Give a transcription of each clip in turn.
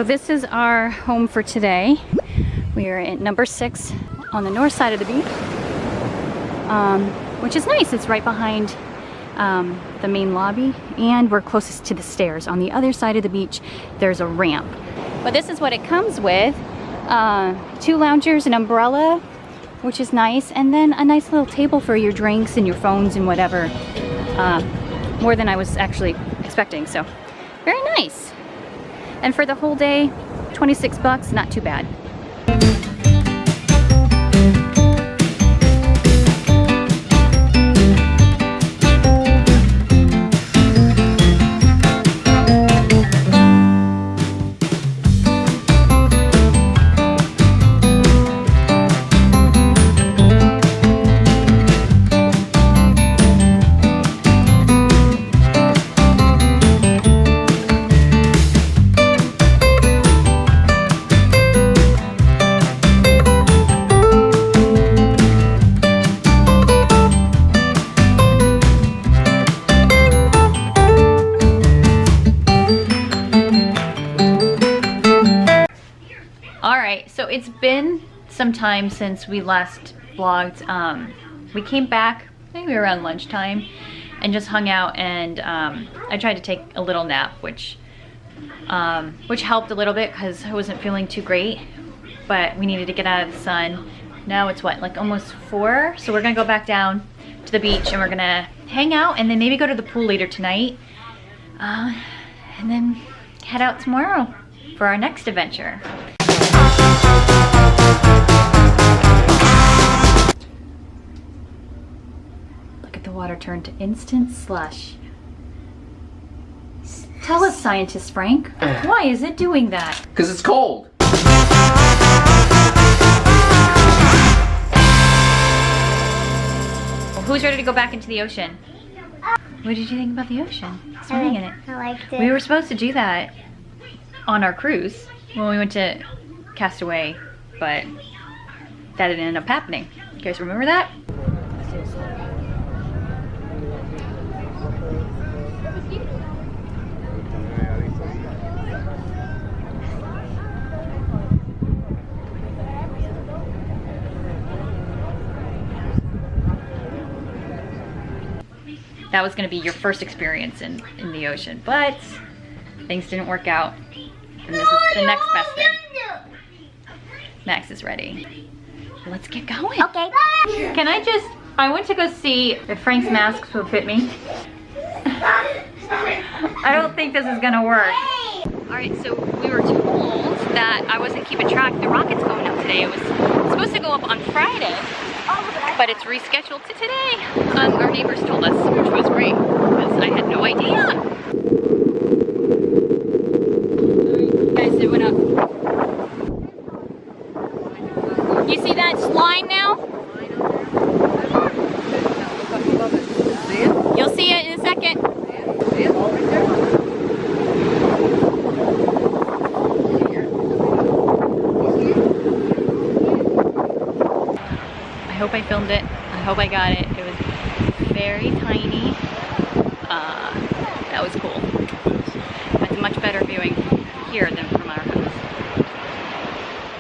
this is our home for today. We are at number 6 on the north side of the beach, which is nice. It's right behind the main lobby, and we're closest to the stairs. On the other side of the beach, there's a ramp. But this is what it comes with. 2 loungers, an umbrella, which is nice, and then a nice little table for your drinks and your phones and whatever. More than I was actually expecting, so very nice. And for the whole day, 26 bucks, not too bad. So it's been some time since we last vlogged. We came back maybe around lunchtime and just hung out, and I tried to take a little nap, which helped a little bit because I wasn't feeling too great, but we needed to get out of the sun. Now it's what, like almost 4, so we're gonna go back down to the beach and we're gonna hang out and then maybe go to the pool later tonight, and then head out tomorrow for our next adventure. Look at the water turn to instant slush. Tell us, scientist Frank, why is it doing that? Because it's cold. Who's ready to go back into the ocean? What did you think about the ocean? Swimming in it. I liked it. We were supposed to do that on our cruise when we went to Castaway, but that didn't end up happening. You guys remember that? That was going to be your first experience in the ocean, but things didn't work out, and this is the next best thing. Max is ready. Let's get going. Okay. I went to go see if Frank's masks will fit me. I don't think this is gonna work. All right, so we were told that I wasn't keeping track. The rocket's going up today. It was supposed to go up on Friday, but it's rescheduled to today. Our neighbors told us, which was great, because I had no idea. Guys, it went up. You see that line now? You'll see it in a second. I hope I filmed it. I hope I got it. It was very tiny. That was cool. That's much better viewing here than from our house.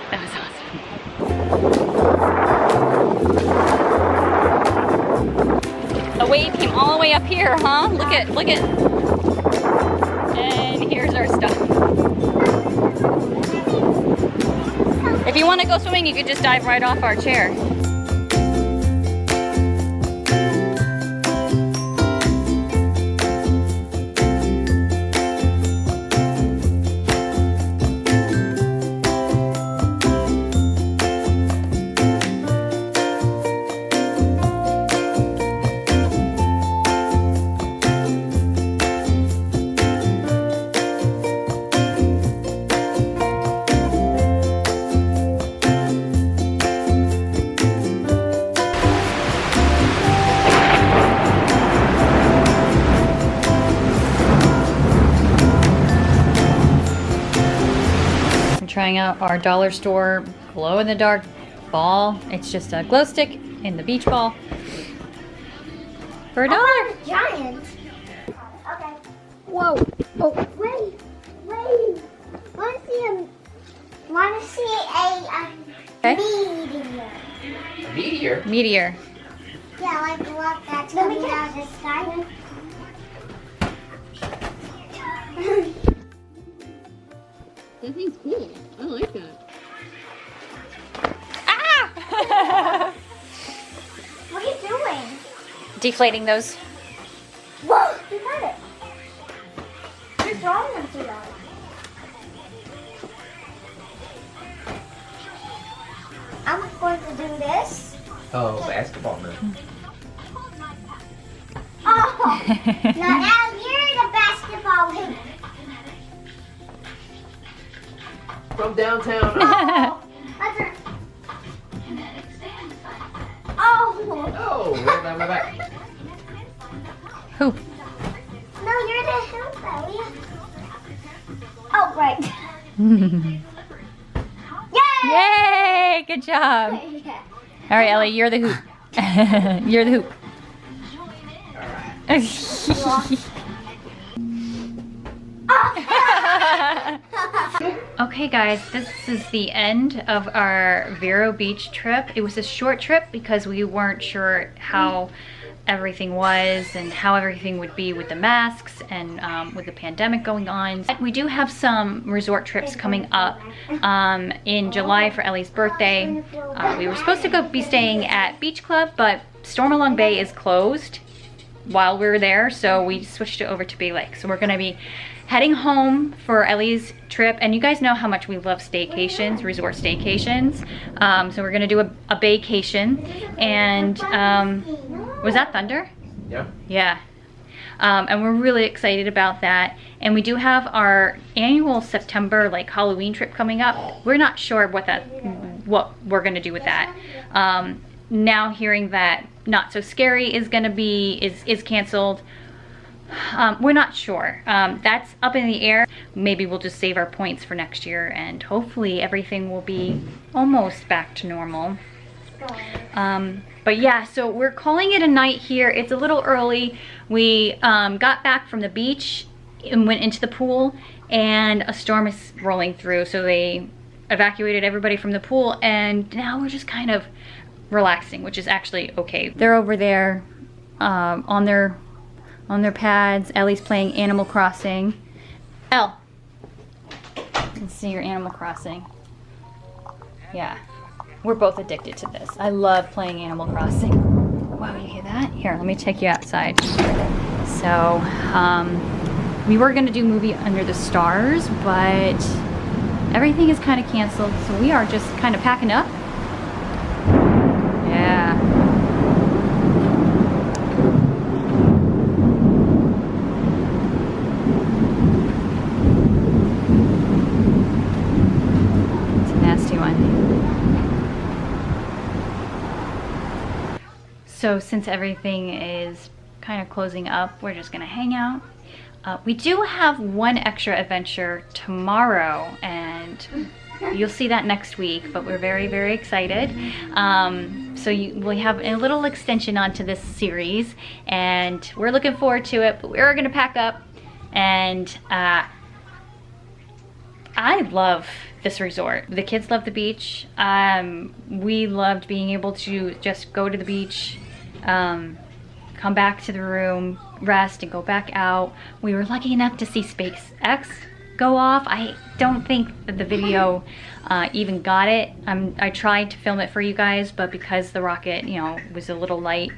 That was awesome. A wave came all the way up here, huh? Look at. And here's our stuff. If you want to go swimming, you could just dive right off our chair. Trying out our dollar store glow-in-the-dark ball. It's just a glow stick in the beach ball for $1. Giant. Okay. Whoa. Oh. Wait. Want to see a meteor. A meteor? Meteor. Yeah, like the rock that's coming out of the sky. That thing's cool. I like that. Ah! What are you doing? Deflating those. Whoa! You got it. You're drawing them too long. I'm going to do this. Oh, basketball move. Oh! Now you're the basketball hoop. From downtown. Oh! That's right. Oh! Oh, right down my back. Who? No, you're the hoop, Ellie. Oh, right. Yay! Yay! Good job. Yeah. All right, Ellie, you're the hoop. You're the hoop. Okay guys, this is the end of our Vero Beach trip. It was a short trip because we weren't sure how everything was and how everything would be with the masks and with the pandemic going on. We do have some resort trips coming up in July for Ellie's birthday. We were supposed to be staying at Beach Club, but Stormalong Bay is closed while we were there, so we switched it over to Bay Lake. So we're gonna be heading home for Ellie's trip, and you guys know how much we love staycations, resort staycations. So we're gonna do a baycation, and was that thunder? Yeah. Yeah. And we're really excited about that. And we do have our annual September like Halloween trip coming up. We're not sure what we're gonna do with that. Now hearing that Not So Scary is gonna be is canceled. We're not sure. That's up in the air. Maybe we'll just save our points for next year, and hopefully everything will be almost back to normal. But yeah, so we're calling it a night here. It's a little early. We got back from the beach and went into the pool, and a storm is rolling through, so they evacuated everybody from the pool, and now we're just kind of relaxing, which is actually okay. They're over there on their pads. Ellie's playing Animal Crossing. Elle, let's see your Animal Crossing. Yeah, we're both addicted to this. I love playing Animal Crossing. Wow, you hear that? Here, let me take you outside. So, we were gonna do movie Under the Stars, but everything is kind of canceled, so we are just kind of packing up. Yeah. It's a nasty one. So since everything is kind of closing up, we're just gonna hang out. We do have one extra adventure tomorrow, and you'll see that next week, but we're very, very excited. So we'll have a little extension onto this series, and we're looking forward to it, but we're gonna pack up. And I love this resort. The kids love the beach. We loved being able to just go to the beach, come back to the room, rest, and go back out. We were lucky enough to see SpaceX go off. I don't think that the video even got it. I tried to film it for you guys, but because the rocket, you know, was a little light,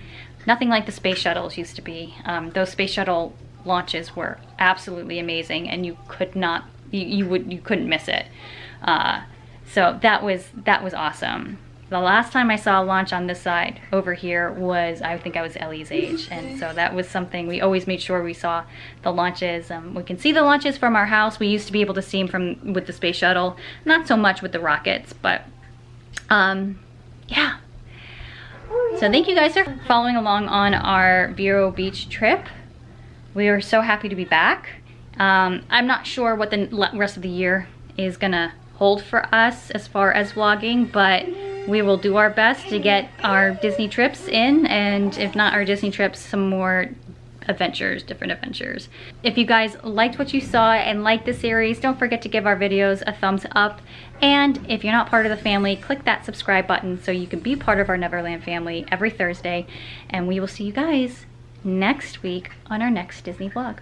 nothing like the space shuttles used to be. Those space shuttle launches were absolutely amazing, and you could not, you couldn't miss it. So that was awesome. The last time I saw a launch on this side over here was, I think I was Ellie's age, and so that was something we always made sure we saw the launches. We can see the launches from our house. We used to be able to see them with the space shuttle, not so much with the rockets, but yeah. So thank you guys for following along on our Vero Beach trip. We are so happy to be back. I'm not sure what the rest of the year is gonna hold for us as far as vlogging, but we will do our best to get our Disney trips in, and if not our Disney trips, some more adventures, different adventures. If you guys liked what you saw and liked the series, don't forget to give our videos a thumbs up. And if you're not part of the family, click that subscribe button so you can be part of our Neverland family every Thursday. And we will see you guys next week on our next Disney vlog.